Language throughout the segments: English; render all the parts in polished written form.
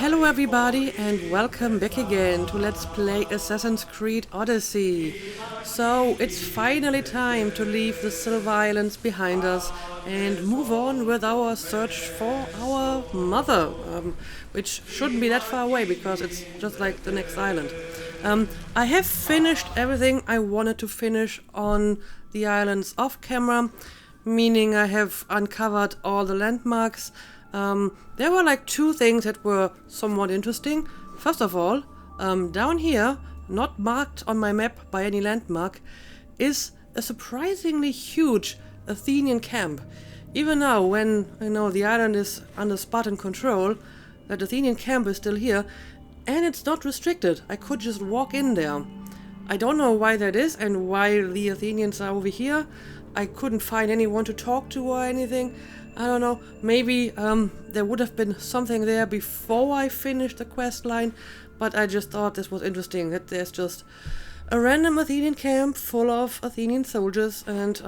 Hello everybody and welcome back again to Let's Play Assassin's Creed Odyssey. So it's finally time to leave the Silver Islands behind us and move on with our search for our mother, which shouldn't be that far away because it's just like the next island. I have finished everything I wanted to finish on the islands off camera, meaning I have uncovered all the landmarks. There were like two things that were somewhat interesting. First of all, down here, not marked on my map by any landmark, is a surprisingly huge Athenian camp. Even now, when the island is under Spartan control, that Athenian camp is still here, and it's not restricted. I could just walk in there. I don't know why that is and why the Athenians are over here. I couldn't find anyone to talk to or anything. I don't know, maybe there would have been something there before I finished the quest line, but I just thought this was interesting, that there's just a random Athenian camp full of Athenian soldiers, and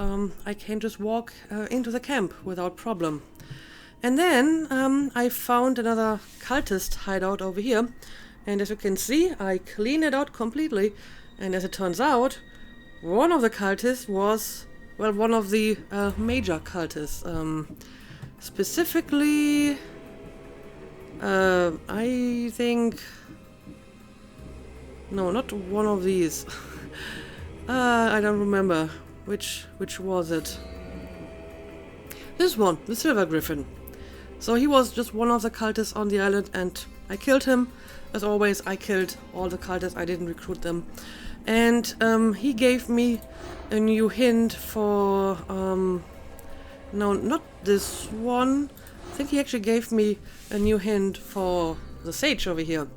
I can just walk into the camp without problem. And then I found another cultist hideout over here, and as you can see, I cleaned it out completely, and as it turns out, one of the cultists was, well, one of the major cultists. Specifically, I think... No, not one of these. I don't remember. Which was it? This one, the Silver Griffin. So he was just one of the cultists on the island, and I killed him. As always, I killed all the cultists, I didn't recruit them. And he gave me a new hint for... no, not this one. I think he actually gave me a new hint for the sage over here.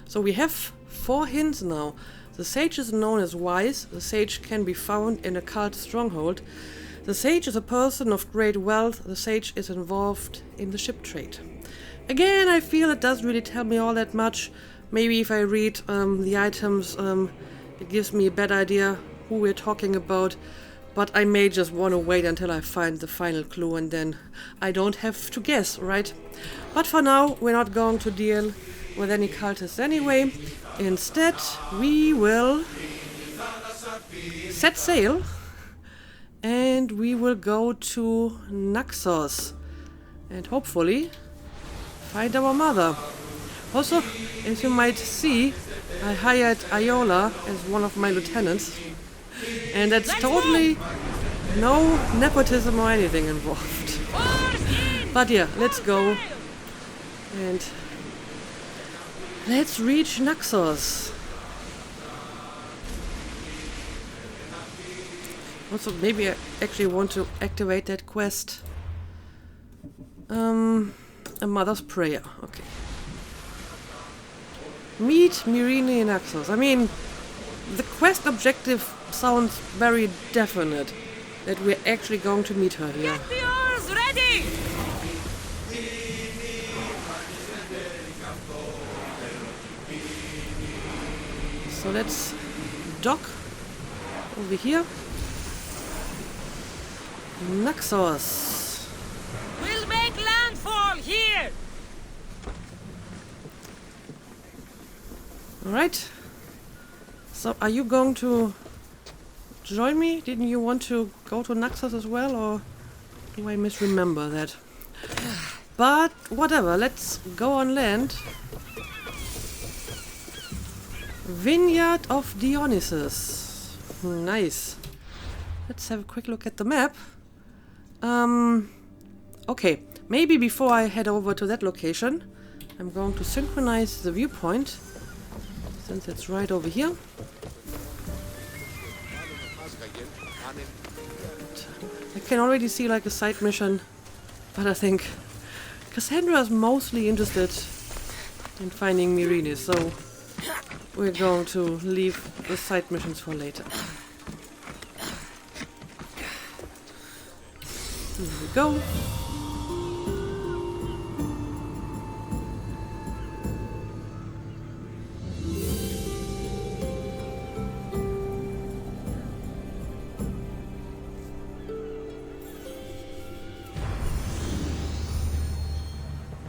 So we have 4 hints now. The sage is known as wise. The sage can be found in a cult stronghold. The sage is a person of great wealth. The sage is involved in the ship trade. Again, I feel it doesn't really tell me all that much. Maybe if I read the items, it gives me a better idea who we're talking about. But I may just want to wait until I find the final clue and then I don't have to guess, right? But for now, we're not going to deal with any cultists anyway. Instead, we will set sail and we will go to Naxos and hopefully find our mother. Also, as you might see, I hired Iola as one of my lieutenants. And that's totally no nepotism or anything involved. But yeah, let's go. And let's reach Naxos. Also, maybe I actually want to activate that quest. A mother's prayer. Okay. Meet Myrine in Naxos. I mean, the quest objective sounds very definite that we're actually going to meet her here. Get the oars ready! So let's dock over here. Naxos. We'll make landfall here! Alright. So are you going to join me? Didn't you want to go to Naxos as well, or do I misremember that? But whatever, let's go on land. Vineyard of Dionysus. Nice. Let's have a quick look at the map. Okay, maybe before I head over to that location, I'm going to synchronize the viewpoint, since it's right over here. I can already see like a side mission, but I think Cassandra is mostly interested in finding Myrine, so we're going to leave the side missions for later. Here we go.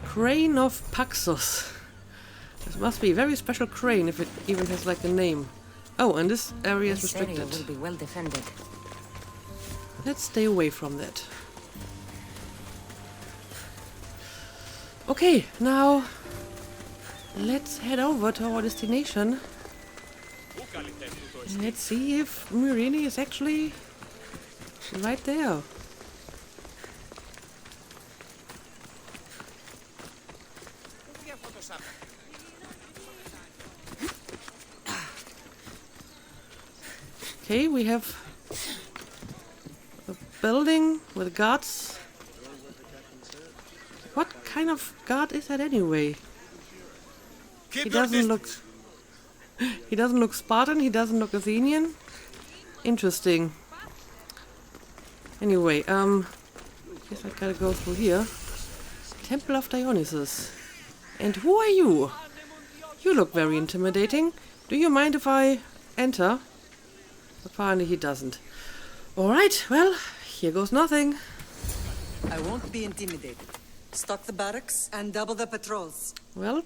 Crane of Paxos. This must be a very special crane if it even has like a name. Oh, and this area is This area restricted. will be well defended. Let's stay away from that. Okay, now let's head over to our destination. Let's see if Myrene is actually right there. Okay, we have a building with guards. What kind of guard is that anyway? He doesn't look Spartan, he doesn't look Athenian. Interesting. Anyway, guess I gotta go through here. Temple of Dionysus. And who are you? You look very intimidating. Do you mind if I enter? Apparently he doesn't. Alright, well, here goes nothing. I won't be intimidated. Stock the barracks and double the patrols. Well,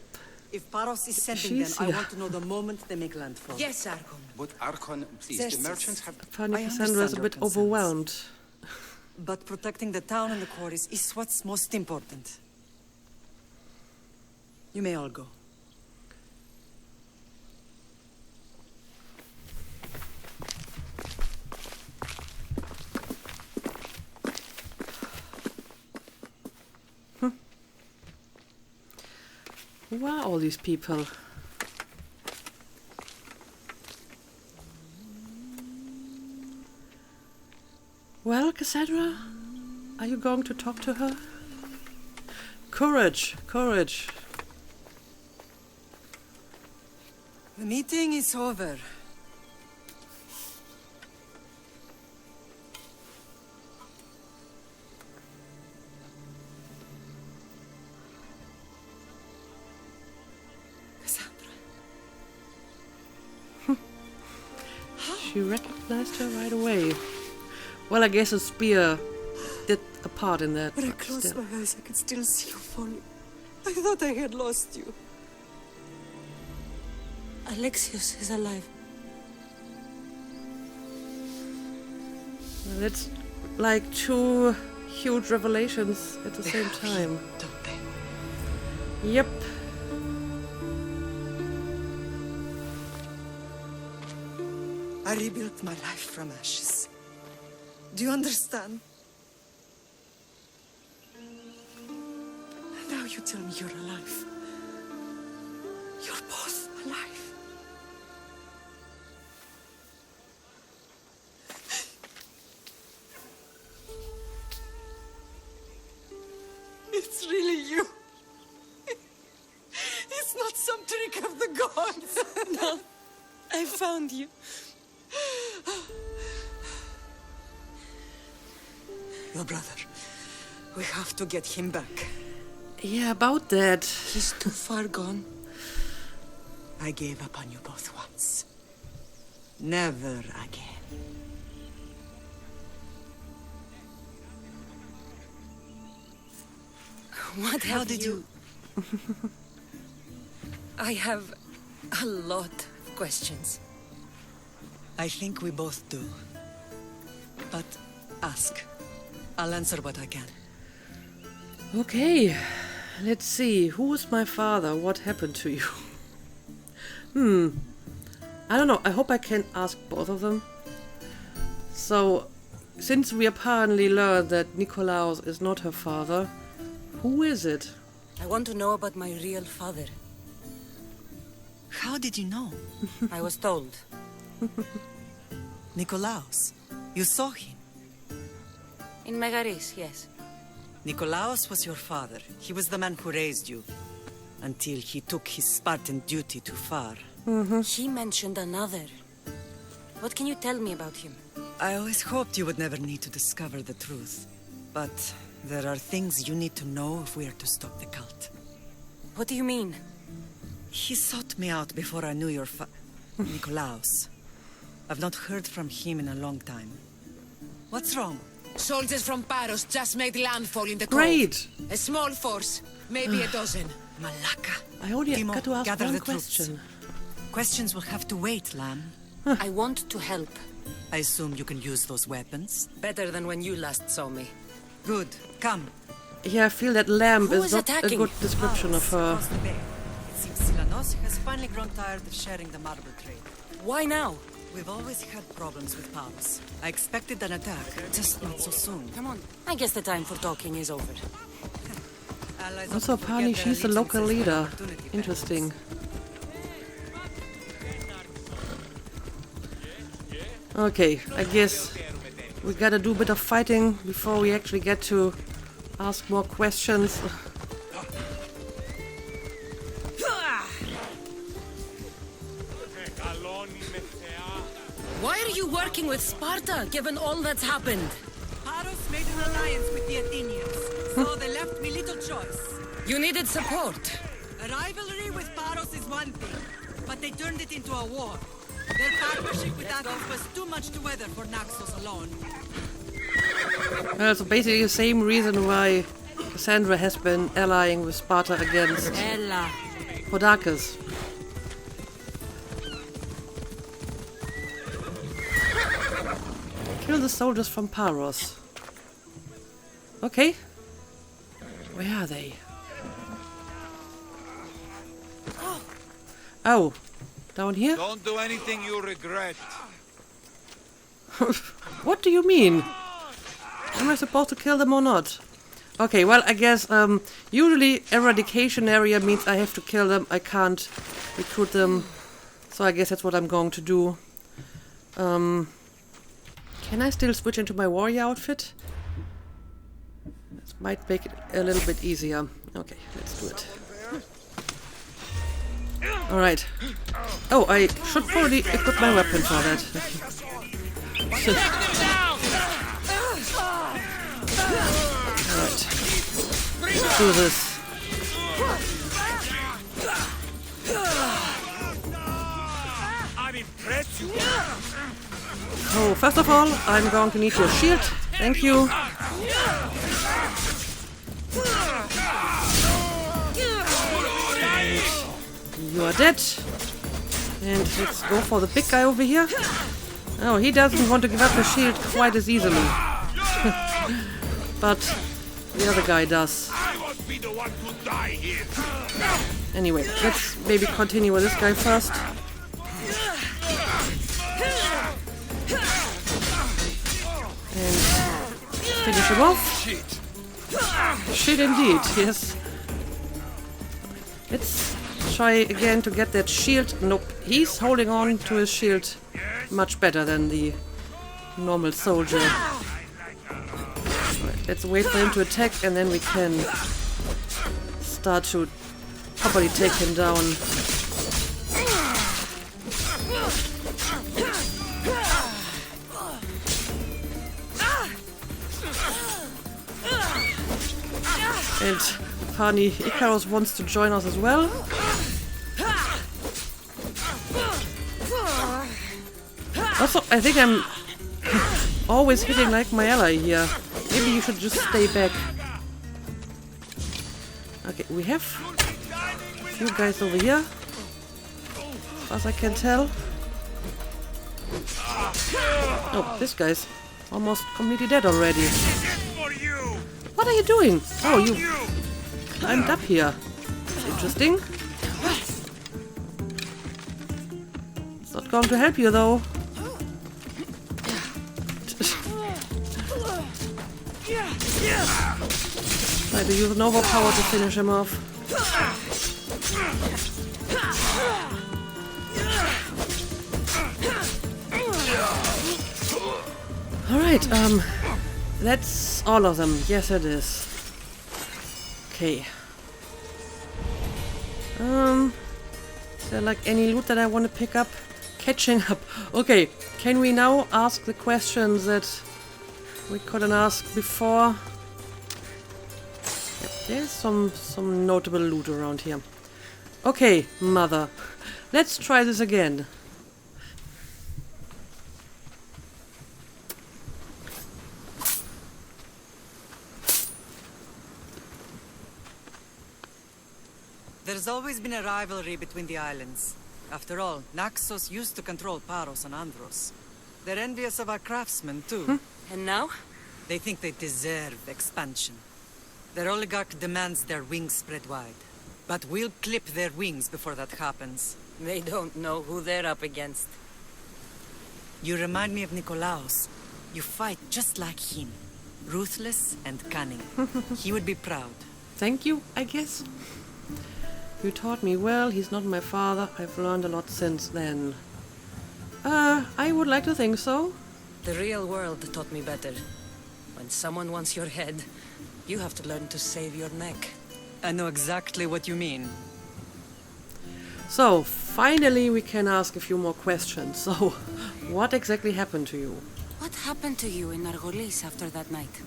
If Paros is sending them, She's I here. want to know the moment they make landfall. Yes, Archon. But Archon, please, Xerxes. the merchants have... apparently I Cassandra is a understand bit your concerns. overwhelmed. But protecting the town and the quarries is what's most important. You may all go. Who are all these people? Well, Cassandra, are you going to talk to her? Courage, courage. The meeting is over. Cassandra. She recognized her right away. Well, I guess a spear did a part in that. When I but closed still. my eyes, I could still see you falling. I thought I had lost you. Alexios is alive. Well, it's like two huge revelations at the same time. Don't they? Yep. I rebuilt my life from ashes. Do you understand? Now you tell me you're alive. You're both alive. It's really you. It's not some trick of the gods. No, I found you. Your brother. We have to get him back. Yeah, about that. He's too far gone. I gave up on you both once. Never again. What How have did you... I have a lot of questions. I think we both do. But ask. I'll answer what I can. Okay, let's see. Who is my father? What happened to you? I don't know. I hope I can ask both of them. So, since we apparently learned that Nikolaos is not her father, who is it? I want to know about my real father. How did you know? I was told. Nikolaos. You saw him. In Megaris, yes. Nikolaos was your father. He was the man who raised you. Until he took his Spartan duty too far. He mentioned another. What can you tell me about him? I always hoped you would never need to discover the truth. But there are things you need to know if we are to stop the cult. What do you mean? He sought me out before I knew your Nikolaos. I've not heard from him in a long time. What's wrong? Soldiers from Paros just made landfall in the cove. Great! A small force, maybe a dozen. Malaka. I only Timo, got to ask gather one the troops. question. Questions will have to wait, Lamb. I want to help. I assume you can use those weapons. Better than when you last saw me. Good. Come. Yeah, I feel that lamb Who is is not a attacking? good description of her. Across the bay. It seems Silanos has finally grown tired of sharing the marble trade. Why now? We've always had problems with Paros. I expected an attack, just not so soon. Come on. I guess the time for talking is over. Allies Also, often forget apparently their she's the local allegiances when leader. opportunity Interesting. Okay, I guess we gotta do a bit of fighting before we actually get to ask more questions. Why are you working with Sparta, given all that's happened? Paros made an alliance with the Athenians, so they left me little choice. You needed support. A rivalry with Paros is one thing, but they turned it into a war. Their partnership with Athens was too much to weather for Naxos alone. So basically the same reason why Cassandra has been allying with Sparta against Ella. Podakis. Kill the soldiers from Paros. Okay. Where are they? Oh, down here? Don't do anything you regret. What do you mean? Am I supposed to kill them or not? Okay, well, I guess usually eradication area means I have to kill them. I can't recruit them. So I guess that's what I'm going to do. Can I still switch into my warrior outfit? This might make it a little bit easier. Okay, let's do it. Alright. Oh, I should probably equip my weapon for that. Alright. Let's do this. So, first of all, I'm going to need your shield. Thank you. You are dead. And let's go for the big guy over here. Oh, he doesn't want to give up his shield quite as easily. But the other guy does. Anyway, let's maybe continue with this guy first. And finish him off. Shit indeed, yes. Let's try again to get that shield. Nope, he's holding on to his shield much better than the normal soldier. Right, let's wait for him to attack and then we can start to properly take him down. And apparently Icarus wants to join us as well. Also, I think I'm always hitting like my ally here. Maybe you should just stay back. Okay, we have a few guys over here, as far as I can tell. Oh, this guy's almost completely dead already. What are you doing? Oh, you climbed up here. That's interesting. It's not going to help you though. Try to use Nova Power to finish him off. Alright, that's all of them. Yes, it is. Okay. Is there like any loot that I want to pick up? Catching up. Okay, can we now ask the questions that we couldn't ask before? Yep, there's some notable loot around here. Okay, mother. Let's try this again. There's always been a rivalry between the islands. After all, Naxos used to control Paros and Andros. They're envious of our craftsmen, too. And now? They think they deserve expansion. Their oligarch demands their wings spread wide. But we'll clip their wings before that happens. They don't know who they're up against. You remind me of Nikolaos. You fight just like him. Ruthless and cunning. He would be proud. Thank you, I guess. You taught me well, he's not my father. I've learned a lot since then. I would like to think so. The real world taught me better. When someone wants your head, you have to learn to save your neck. I know exactly what you mean. So, finally we can ask a few more questions. So, what exactly happened to you? What happened to you in Argolis after that night?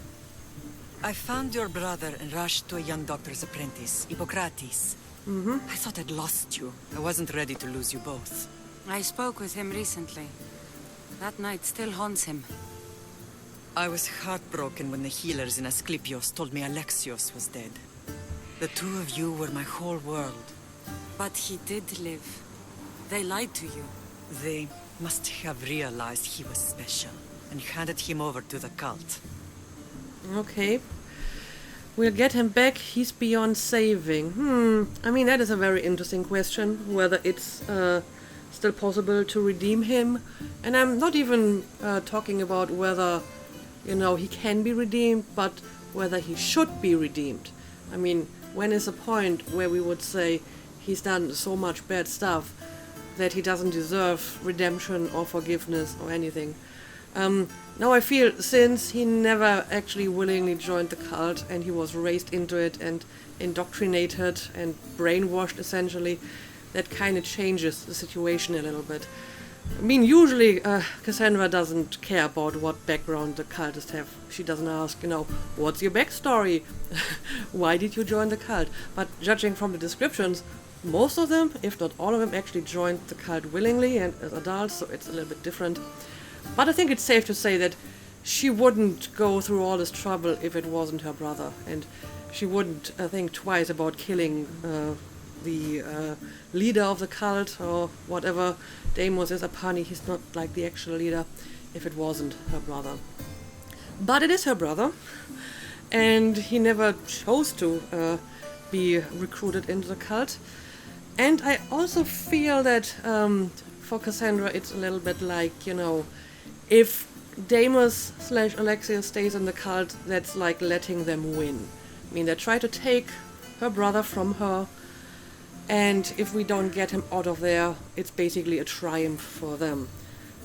I found your brother and rushed to a young doctor's apprentice, Hippocrates. I thought I'd lost you. I wasn't ready to lose you both. I spoke with him recently. That night still haunts him. I was heartbroken when the healers in Asclepios told me Alexios was dead. The two of you were my whole world. But he did live. They lied to you. They must have realized he was special and handed him over to the cult. Okay. We'll get him back. He's beyond saving. I mean, that is a very interesting question. Whether it's still possible to redeem him. And I'm not even talking about whether, he can be redeemed, but whether he should be redeemed. I mean, when is a point where we would say he's done so much bad stuff that he doesn't deserve redemption or forgiveness or anything? Now I feel since he never actually willingly joined the cult and he was raised into it and indoctrinated and brainwashed essentially, that kind of changes the situation a little bit. I mean, usually Cassandra doesn't care about what background the cultists have. She doesn't ask, what's your backstory? Why did you join the cult? But judging from the descriptions, most of them, if not all of them, actually joined the cult willingly and as adults, so it's a little bit different. But I think it's safe to say that she wouldn't go through all this trouble if it wasn't her brother. And she wouldn't think twice about killing the leader of the cult or whatever. Deimos is Apani, he's not like the actual leader if it wasn't her brother. But it is her brother. And he never chose to be recruited into the cult. And I also feel that for Cassandra it's a little bit like, if Deimos / Alexios stays in the cult, that's like letting them win. I mean, they try to take her brother from her, and if we don't get him out of there, it's basically a triumph for them.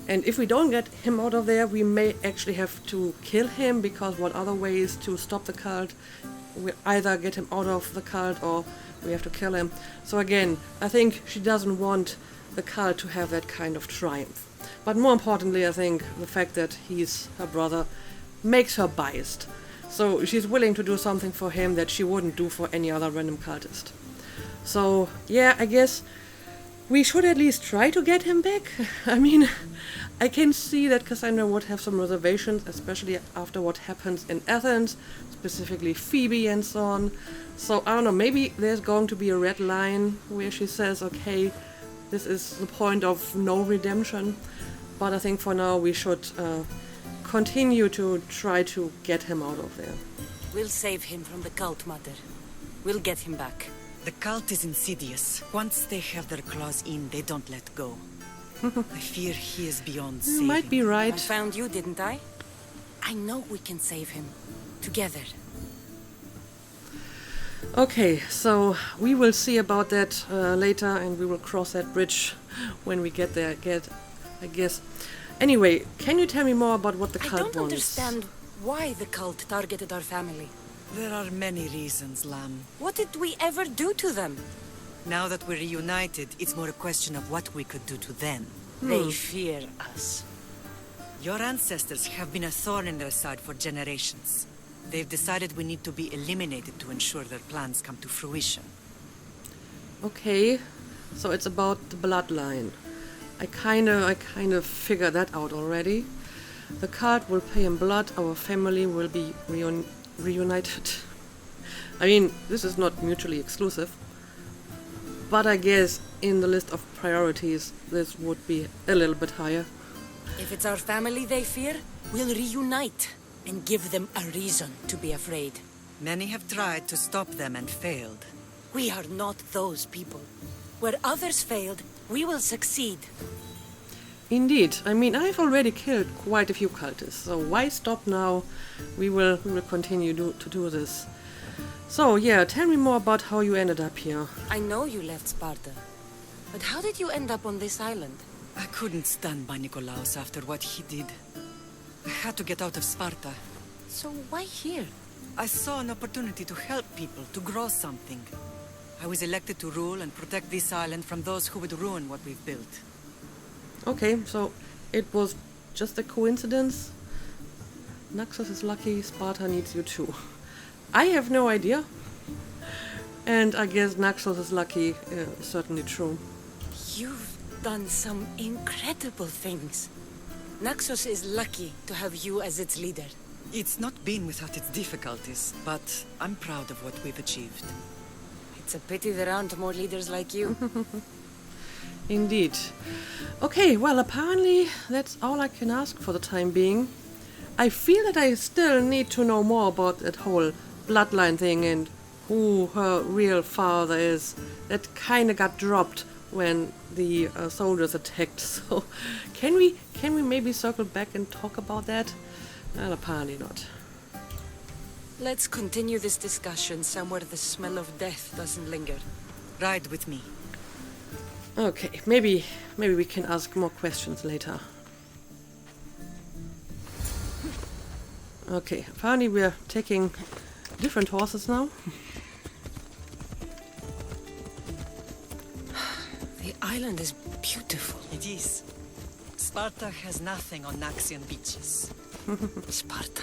And if we don't get him out of there, we may actually have to kill him, because what other ways to stop the cult? We either get him out of the cult or we have to kill him. So again, I think she doesn't want the cult to have that kind of triumph. But more importantly, I think the fact that he's her brother makes her biased. So she's willing to do something for him that she wouldn't do for any other random cultist. So yeah, I guess we should at least try to get him back. I mean, I can see that Cassandra would have some reservations, especially after what happens in Athens, specifically Phoebe and so on. So I don't know, maybe there's going to be a red line where she says, okay, this is the point of no redemption. But I think for now we should continue to try to get him out of there. We'll save him from the cult, Mother. We'll get him back. The cult is insidious. Once they have their claws in, they don't let go. I fear he is beyond You saving. might be right. I found you, didn't I? I know we can save him. Together. Okay, so we will see about that later, and we will cross that bridge when we get there, I guess. Anyway, can you tell me more about what the cult wants? I don't understand why the cult targeted our family. There are many reasons, Lamb. What did we ever do to them? Now that we're reunited, it's more a question of what we could do to them. They fear us. Your ancestors have been a thorn in their side for generations. They've decided we need to be eliminated to ensure their plans come to fruition. Okay, so it's about the bloodline. I kind of figured that out already. The cult will pay in blood, our family will be reunited. I mean, this is not mutually exclusive. but I guess in the list of priorities, this would be a little bit higher. If it's our family they fear, we'll reunite and give them a reason to be afraid. Many have tried to stop them and failed. We are not those people. Where others failed, we will succeed. Indeed. I mean, I've already killed quite a few cultists, so why stop now? We will continue to do this. So, yeah, tell me more about how you ended up here. I know you left Sparta, but how did you end up on this island? I couldn't stand by Nikolaos after what he did. I had to get out of Sparta. So why here? I saw an opportunity to help people, to grow something. I was elected to rule and protect this island from those who would ruin what we've built. Okay, so it was just a coincidence? Naxos is lucky, Sparta needs you too. I have no idea. And I guess Naxos is lucky, certainly true. You've done some incredible things. Naxos is lucky to have you as its leader. It's not been without its difficulties, but I'm proud of what we've achieved. It's a pity there aren't more leaders like you. Indeed. Okay, well, apparently that's all I can ask for the time being. I feel that I still need to know more about that whole bloodline thing and who her real father is. That kinda got dropped when the soldiers attacked. So can we maybe circle back and talk about that? Well, apparently not. Let's continue this discussion somewhere the smell of death doesn't linger. Ride with me. Okay, maybe we can ask more questions later. Okay, apparently we're taking different horses now. The island is beautiful. It is. Sparta has nothing on Naxian beaches. Sparta.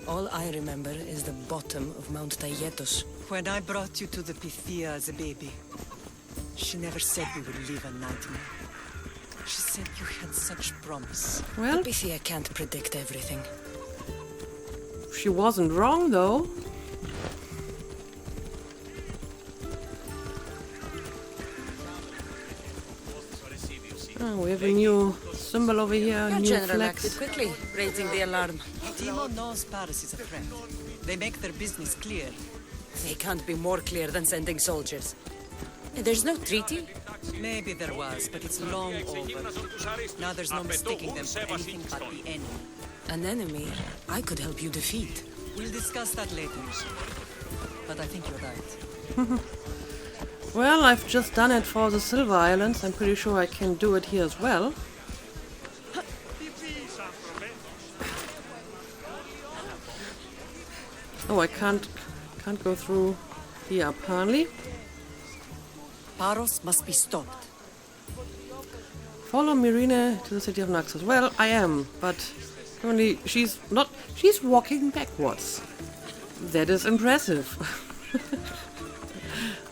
All I remember is the bottom of Mount Taygetos. When I brought you to the Pythia as a baby, she never said we would live a nightmare. She said you had such promise. Well, The Pythia can't predict everything. she wasn't wrong though. Oh, we have a new symbol over here, Your new general acted flags. quickly, raising the alarm. Timo knows Paris is a threat. They make their business clear. They can't be more clear than sending soldiers. There's no treaty? Maybe there was, but it's long over. Now there's no mistaking them for anything but the enemy. An enemy I could help you defeat. We'll discuss that later. But I think you're right. Well, I've just done it for the Silver Islands. I'm pretty sure I can do it here as well. Oh, I can't go through here apparently. Paros must be stopped. Follow Myrine to the city of Naxos. Well, I am, but currently she's walking backwards. That is impressive.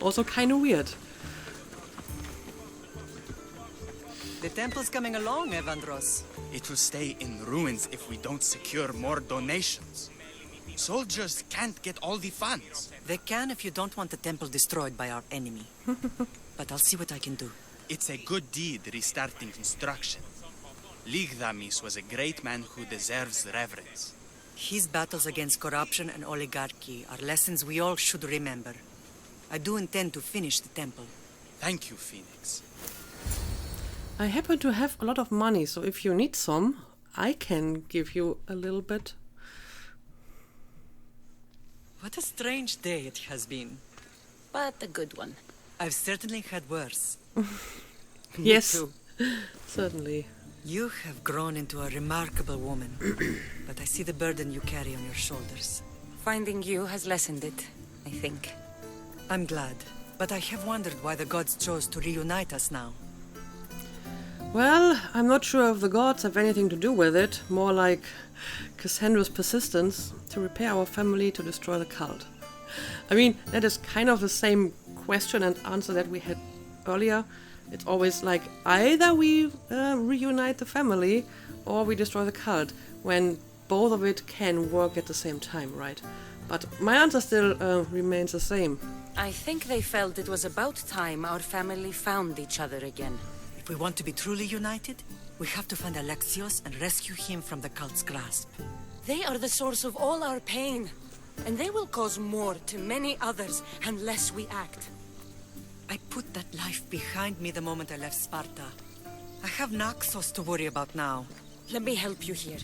Also kind of weird. The temple's coming along, Evandros. It will stay in ruins if we don't secure more donations. Soldiers can't get all the funds. They can if you don't want the temple destroyed by our enemy. But I'll see what I can do. It's a good deed restarting construction. Ligdamis was a great man who deserves reverence. His battles against corruption and oligarchy are lessons we all should remember. I do intend to finish the temple. Thank you, Phoenix. I happen to have a lot of money, so if you need some, I can give you a little bit. What a strange day it has been. But a good one. I've certainly had worse. Yes, too. certainly. You have grown into a remarkable woman. But I see the burden you carry on your shoulders. Finding you has lessened it, I think. I'm glad. But I have wondered why the gods chose to reunite us now. Well, I'm not sure if the gods have anything to do with it. More like Cassandra's persistence to repair our family to destroy the cult. I mean, that is kind of the same question and answer that we had earlier. It's always like either we reunite the family or we destroy the cult, when both of it can work at the same time, right? But my answer still remains the same. I think they felt it was about time our family found each other again. If we want to be truly united, we have to find Naxos and rescue him from the cult's grasp. They are the source of all our pain, and they will cause more to many others unless we act. I put that life behind me the moment I left Sparta. I have Naxos to worry about now. Let me help you here.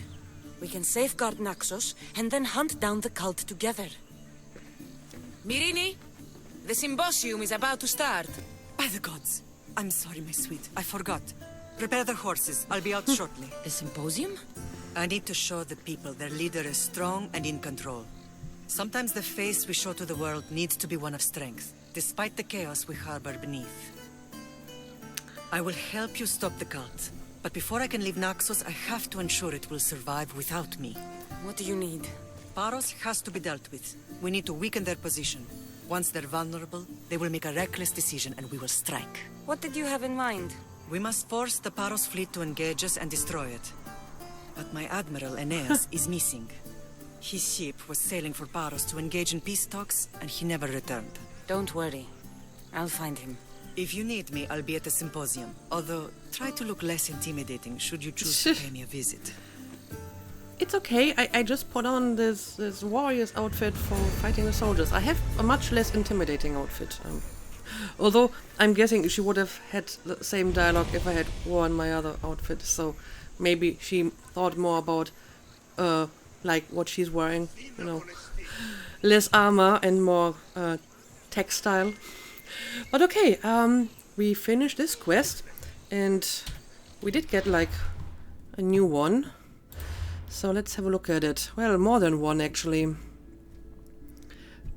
We can safeguard Naxos and then hunt down the cult together. Myrrine, the symposium is about to start. By the gods! I'm sorry, my sweet. I forgot. Prepare the horses. I'll be out shortly. The symposium? I need to show the people their leader is strong and in control. Sometimes the face we show to the world needs to be one of strength, despite the chaos we harbor beneath. I will help you stop the cult. But before I can leave Naxos, I have to ensure it will survive without me. What do you need? Paros has to be dealt with. We need to weaken their position. Once they're vulnerable, they will make a reckless decision and we will strike. What did you have in mind? We must force the Paros fleet to engage us and destroy it. But my admiral, Aeneas, is missing. His ship was sailing for Paros to engage in peace talks, and he never returned. Don't worry. I'll find him. If you need me, I'll be at the symposium. Although, try to look less intimidating should you choose to pay me a visit. It's okay, I just put on this warrior's outfit for fighting the soldiers. I have a much less intimidating outfit. Although, I'm guessing she would have had the same dialogue if I had worn my other outfit, so maybe she thought more about, like, what she's wearing, you know. Less armor and more, textile. But okay, we finished this quest, and we did get, like, a new one. So let's have a look at it. Well, more than one, actually.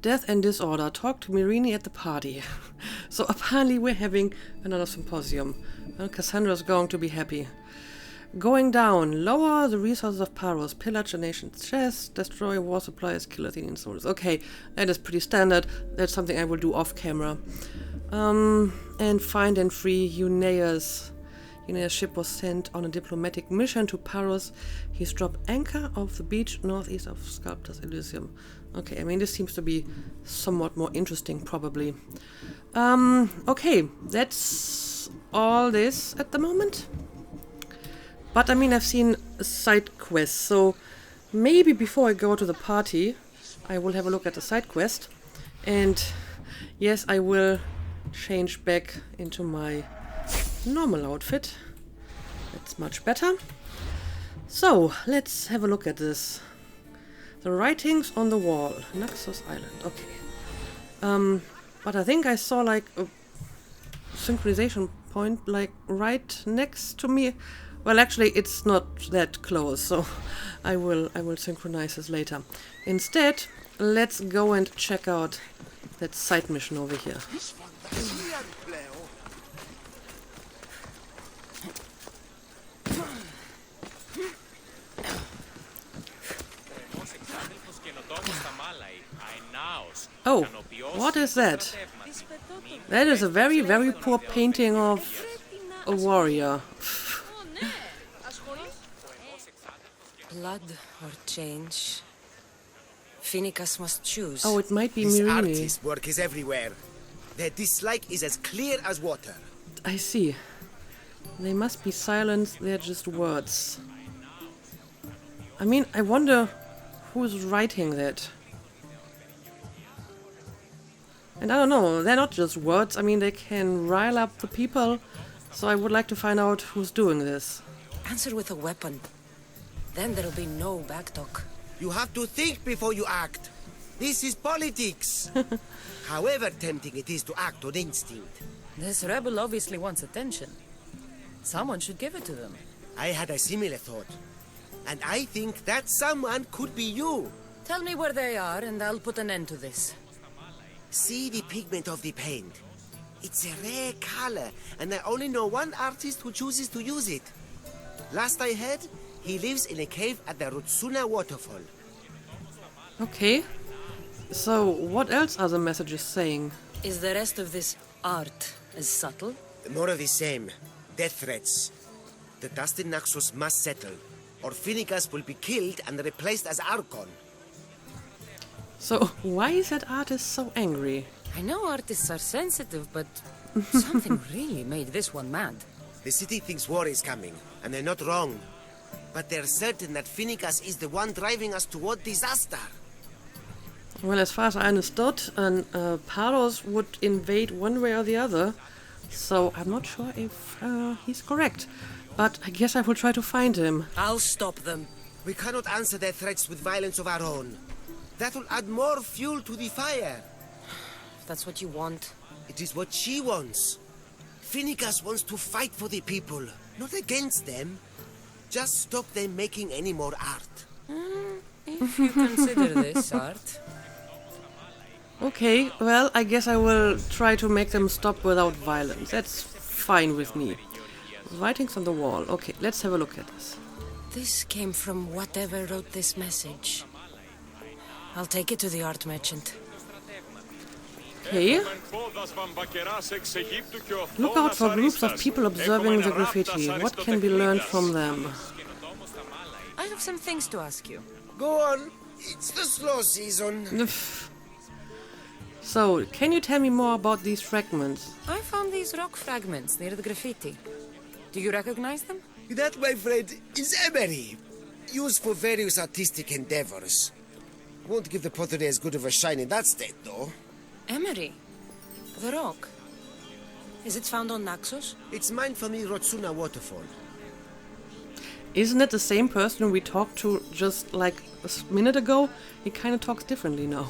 Death and Disorder. Talk to Myrrine at the party. So apparently we're having another symposium. Well, Cassandra's going to be happy. Going down. Lower the resources of Paros. Pillage a nation's chest. Destroy war supplies. Kill Athenian soldiers. Okay, that is pretty standard. That's something I will do off camera. And find and free Eunaeus. Eunaeus' ship was sent on a diplomatic mission to Paros. He's dropped anchor off the beach northeast of Sculptor's Elysium. Okay, I mean, this seems to be somewhat more interesting, probably. Okay, that's all this at the moment. But, I mean, I've seen side quests, so maybe before I go to the party, I will have a look at the side quest. And, yes, I will change back into my normal outfit. That's much better. So, let's have a look at this. The writings on the wall. Naxos Island. Okay. But I think I saw like a synchronization point like right next to me. Well, actually, it's not that close, so I will synchronize this later. Instead, let's go and check out that side mission over here. Oh, what is that? That is a very, very poor painting of a warrior. Blood or change? Phoenicus must choose. Oh, it might be This Myrrine. artist's work is everywhere. Their dislike is as clear as water. I see. They must be silent, they're just words. I mean, I wonder who's writing that. And I don't know, they're not just words, I mean, they can rile up the people, so I would like to find out who's doing this. Answer with a weapon. Then there'll be no backtalk. You have to think before you act. This is politics. However tempting it is to act on instinct. This rebel obviously wants attention. Someone should give it to them. I had a similar thought. And I think that someone could be you. Tell me where they are and I'll put an end to this. See the pigment of the paint. It's a rare color, and I only know one artist who chooses to use it. Last I heard, he lives in a cave at the Rutsuna waterfall. Okay. So, what else are the messages saying? Is the rest of this art as subtle? More of the same. Death threats. The dust in Naxos must settle, or Phoenicus will be killed and replaced as Archon. So, why is that artist so angry? I know artists are sensitive, but something really made this one mad. The city thinks war is coming, and they're not wrong. But they're certain that Phoenicus is the one driving us toward disaster. Well, as far as I understood, Paros would invade one way or the other, so I'm not sure if he's correct. But I guess I will try to find him. I'll stop them. We cannot answer their threats with violence of our own. That will add more fuel to the fire. If that's what you want. It is what she wants. Phoenicus wants to fight for the people, not against them. Just stop them making any more art. If you consider this art. Okay, well, I guess I will try to make them stop without violence. That's fine with me. Writings on the wall. Okay, let's have a look at this. This came from whatever wrote this message. I'll take it to the art merchant. Okay. Look out for groups of people observing the graffiti. What can be learned from them? I have some things to ask you. Go on. It's the slow season. So, can you tell me more about these fragments? I found these rock fragments near the graffiti. Do you recognize them? That, my friend, is emery. Used for various artistic endeavors. Won't give the pottery as good of a shine in that state, though. Emery. The rock. Is it found on Naxos? It's mined from the Rotsuna waterfall. Isn't it the same person we talked to just like a minute ago? He kind of talks differently now.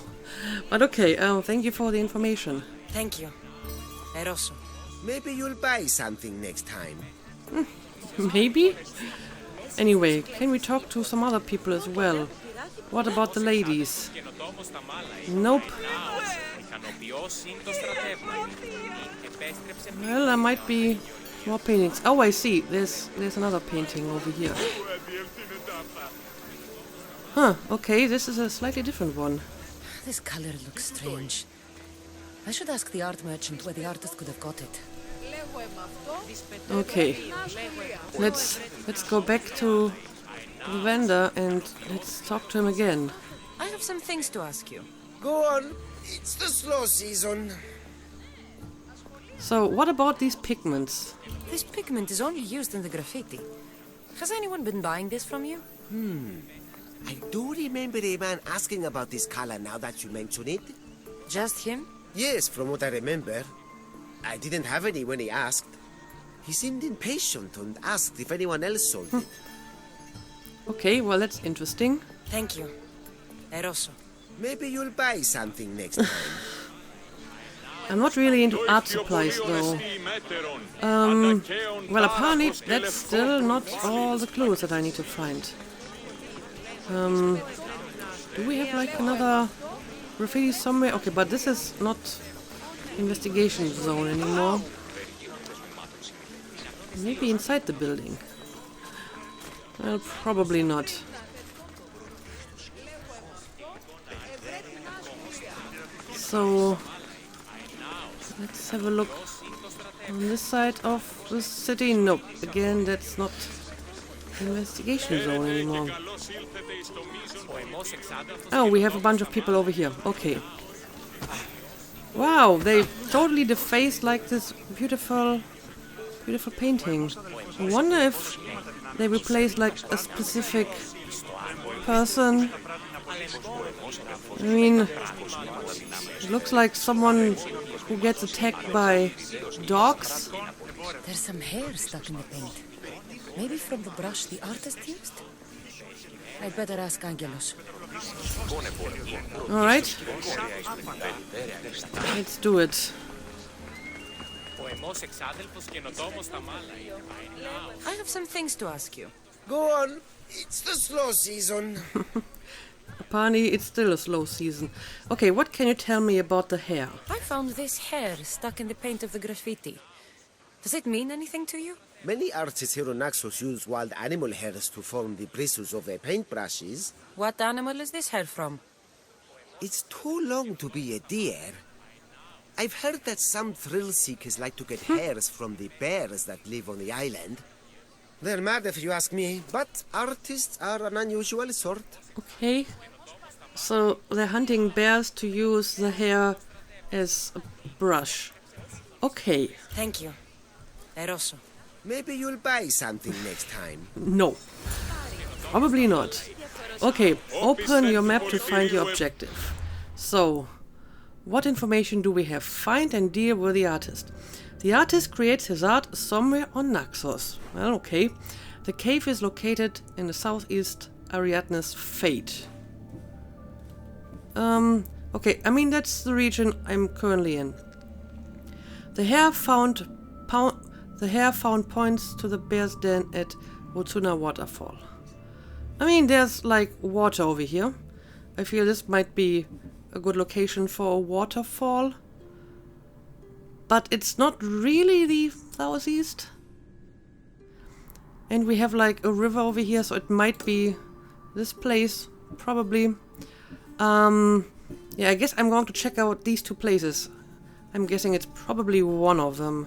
But okay, thank you for the information. Thank you. Eroso. Maybe you'll buy something next time. Maybe? Anyway, can we talk to some other people as well? What about the ladies? Nope. Well, there might be more paintings. Oh, I see. There's another painting over here. Huh, okay, this is a slightly different one. This color looks strange. I should ask the art merchant where the artist could have got it. Okay, let's go back to the vendor and let's talk to him again. I have some things to ask you. Go on. It's the slow season. So, what about these pigments? This pigment is only used in the graffiti. Has anyone been buying this from you? I do remember a man asking about this color now that you mention it. Just him? Yes, from what I remember. I didn't have any when he asked. He seemed impatient and asked if anyone else sold it. Okay, well, that's interesting. Thank you. Eroso. Maybe you'll buy something next time. I'm not really into art supplies, though. Well, apparently that's still not all the clues that I need to find. Do we have like another graffiti somewhere? Okay, but this is not investigation zone anymore. Maybe inside the building. Well, probably not. So, let's have a look on this side of the city. Nope, again, that's not investigation zone anymore. Oh, we have a bunch of people over here. Okay. Wow, they totally defaced like this beautiful painting. I wonder if they replaced like a specific person. I mean, it looks like someone who gets attacked by dogs. There's some hair stuck in the paint. Maybe from the brush the artist used? I'd better ask Angelos. Alright. Let's do it. I have some things to ask you. Go on. It's the slow season. Apparently, it's still a slow season. Okay, what can you tell me about the hair? I found this hair stuck in the paint of the graffiti. Does it mean anything to you? Many artists here on Naxos use wild animal hairs to form the bristles of their paintbrushes. What animal is this hair from? It's too long to be a deer. I've heard that some thrill seekers like to get hairs from the bears that live on the island. They're mad if you ask me, but artists are an unusual sort. Okay. So they're hunting bears to use the hair as a brush. Okay. Thank you. Eroso. Maybe you'll buy something next time. No. Probably not. Okay, open your map to find your objective. So, what information do we have? Find and deal with the artist. The artist creates his art somewhere on Naxos. Well, okay. The cave is located in the southeast Ariadne's fate. Okay, I mean that's the region I'm currently in. The hare found points to the bear's den at Rotsuna Waterfall. I mean, there's like water over here. I feel this might be a good location for a waterfall. But it's not really the southeast. And we have like a river over here, so it might be this place, probably. Yeah, I guess I'm going to check out these two places. I'm guessing it's probably one of them.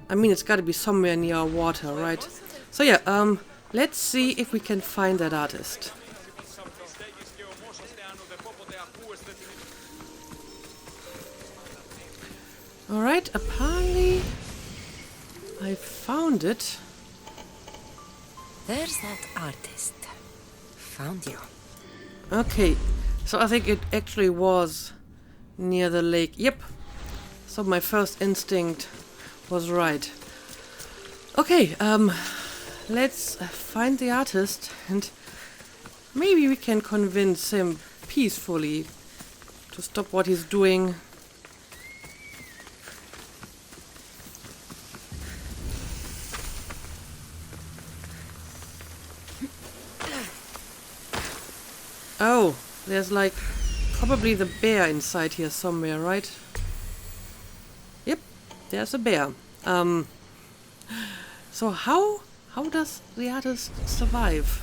I mean, it's got to be somewhere near water, right? So yeah, let's see if we can find that artist. Alright, apparently I found it. There's that artist. Found you. Okay, so I think it actually was near the lake. Yep. So my first instinct was right. Okay, let's find the artist and maybe we can convince him peacefully to stop what he's doing. Oh, there's like probably the bear inside here somewhere, right? Yep, there's a bear. So how does the artist survive?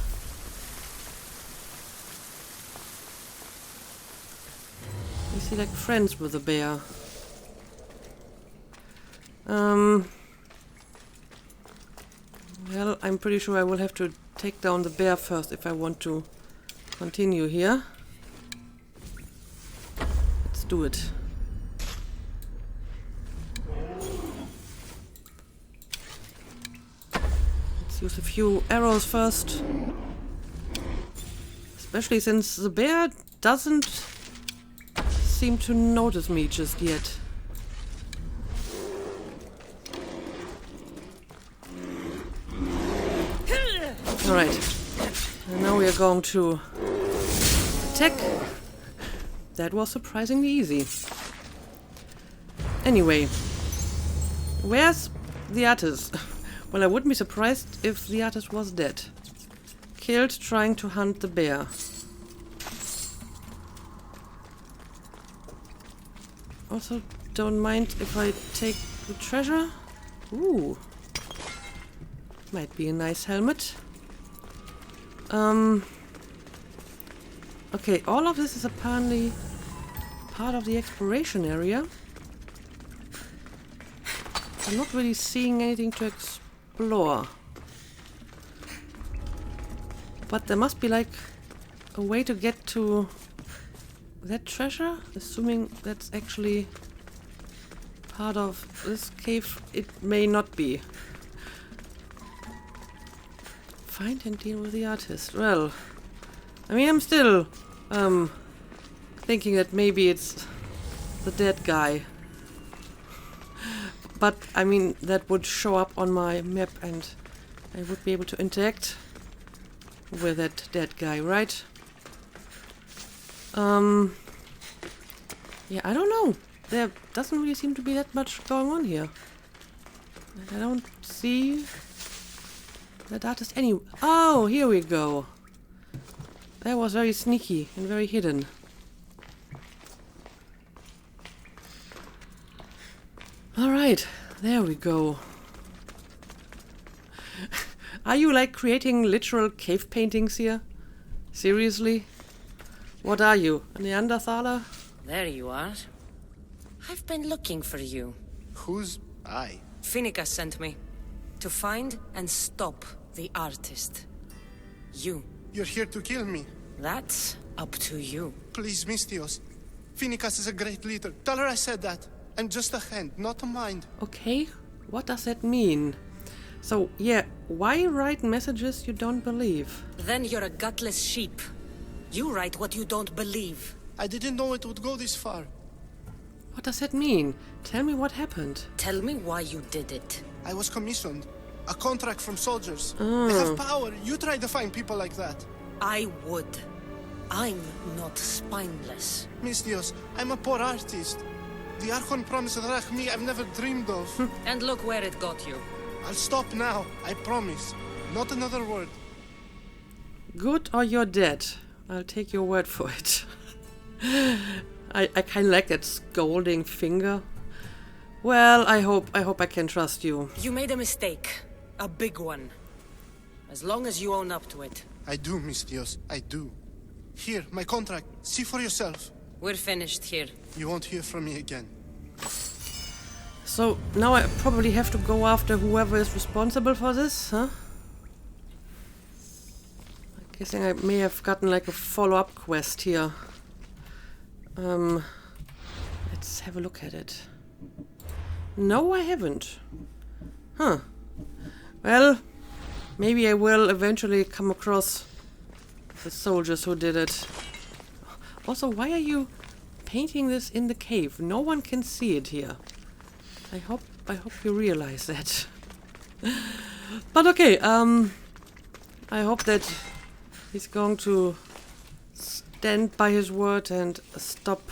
Is he like friends with the bear? Well, I'm pretty sure I will have to take down the bear first if I want to continue here. Let's do it. Let's use a few arrows first. Especially since the bear doesn't seem to notice me just yet. Alright. And now we are going to attack. That was surprisingly easy. Anyway, where's the artist? Well, I wouldn't be surprised if the artist was dead. Killed trying to hunt the bear. Also, don't mind if I take the treasure. Ooh. Might be a nice helmet. Okay, all of this is apparently part of the exploration area. I'm not really seeing anything to explore. But there must be like a way to get to that treasure, assuming that's actually part of this cave. It may not be. Find and deal with the artist. Well, I mean, I'm still thinking that maybe it's the dead guy. But, I mean, that would show up on my map and I would be able to interact with that dead guy, right? Yeah, I don't know. There doesn't really seem to be that much going on here. And I don't see that artist any... Oh, here we go. That was very sneaky and very hidden. Alright, there we go. Are you like creating literal cave paintings here? Seriously? What are you, a Neanderthaler? There you are. I've been looking for you. Who's I? Finica sent me to find and stop the artist. You. You're here to kill me. That's up to you. Please, Mystios. Phoenicus is a great leader. Tell her I said that. I'm just a hand, not a mind. Okay, what does that mean? So, yeah, why write messages you don't believe? Then you're a gutless sheep. You write what you don't believe. I didn't know it would go this far. What does that mean? Tell me what happened. Tell me why you did it. I was commissioned. A contract from soldiers. They have power. You try to find people like that. I would. I'm not spineless. Mistios, I'm a poor artist. The Archon promised Rach me I've never dreamed of. And look where it got you. I'll stop now, I promise. Not another word. Good or you're dead. I'll take your word for it. I kind of like that scolding finger. Well, I hope I can trust you. You made a mistake. A big one. As long as you own up to it. I do, Mistios, I do. Here, my contract. See for yourself. We're finished here. You won't hear from me again. So, now I probably have to go after whoever is responsible for this, huh? I'm guessing I may have gotten like a follow-up quest here. Let's have a look at it. No, I haven't. Huh. Well, maybe I will eventually come across the soldiers who did it. Also, why are you painting this in the cave? No one can see it here. I hope you realize that. But okay, I hope that he's going to stand by his word and stop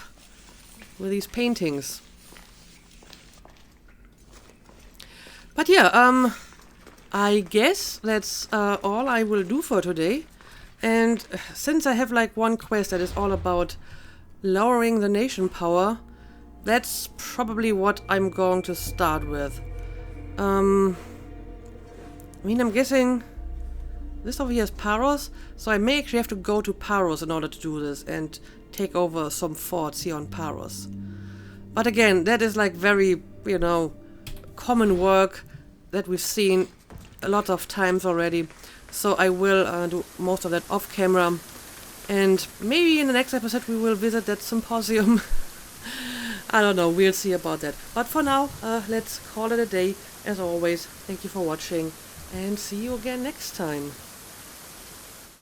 with these paintings. But yeah, I guess that's all I will do for today. And since I have like one quest that is all about lowering the nation power, that's probably what I'm going to start with. I mean, I'm guessing this over here is Paros, so I may actually have to go to Paros in order to do this and take over some forts here on Paros. But again, that is like very, you know, common work that we've seen a lot of times already. So I will do most of that off camera. And maybe in the next episode we will visit that symposium. I don't know, we'll see about that. But for now, let's call it a day. As always, thank you for watching and see you again next time.